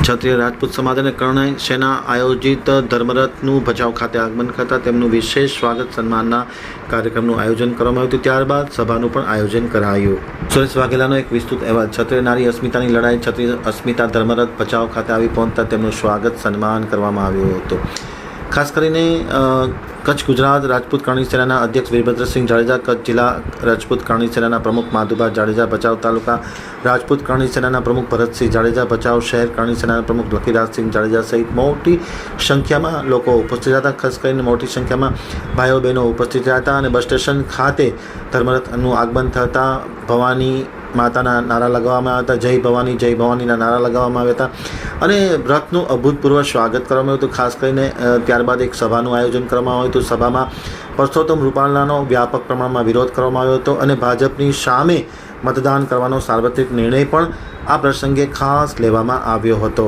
ક્ષત્રિય રાજપૂત સમાજ અને કરણાઈ સેના આયોજિત ધર્મરથનું ભચાઉ ખાતે આગમન કરતા તેમનું વિશેષ સ્વાગત સન્માનના કાર્યક્રમનું આયોજન કરવામાં આવ્યું હતું. ત્યારબાદ સભાનું પણ આયોજન કરાયું. સુરેશ વાઘેલાનો એક વિસ્તૃત અહેવાલ. ક્ષત્રિય નારી અસ્મિતાની લડાઈ. ક્ષત્રિય અસ્મિતા ધર્મરથ ભચાઉ ખાતે આવી પહોંચતા તેમનું સ્વાગત સન્માન કરવામાં આવ્યું હતું. ખાસ કરીને કચ્છ ગુજરાત રાજપૂત કરણી સેનાના અધ્યક્ષ વીરભદ્રસિંહ જાડેજા, કચ્છ જિલ્લા રાજપૂત કરણી સેનાના પ્રમુખ માધુભા જાડેજા, ભચાઉ તાલુકા રાજપૂત કરણી સેનાના પ્રમુખ ભરતસિંહ જાડેજા, ભચાઉ શહેર કરણી સેનાના પ્રમુખ લખીરાજસિંહ જાડેજા સહિત મોટી સંખ્યામાં લોકો ઉપસ્થિત હતા. ખાસ કરીને મોટી સંખ્યામાં ભાઈઓ બહેનો ઉપસ્થિત રહ્યા હતા અને બસ સ્ટેશન ખાતે ધર્મરથનું આગમન થતાં ભવાની માતાના નારા લગાવવામાં આવ્યા હતા. જય ભવાનીના નારા લગાવવામાં આવ્યા હતા અને રથનું અભૂતપૂર્વ સ્વાગત કરવામાં આવ્યું હતું. ખાસ કરીને ત્યારબાદ એક સભાનું આયોજન કરવામાં આવ્યું હતું. સભામાં પરસોત્તમ રૂપાલાનો વ્યાપક પ્રમાણમાં વિરોધ કરવામાં આવ્યો હતો અને ભાજપની સામે મતદાન કરવાનો સાર્વત્રિક નિર્ણય પણ આ પ્રસંગે ખાસ લેવામાં આવ્યો હતો.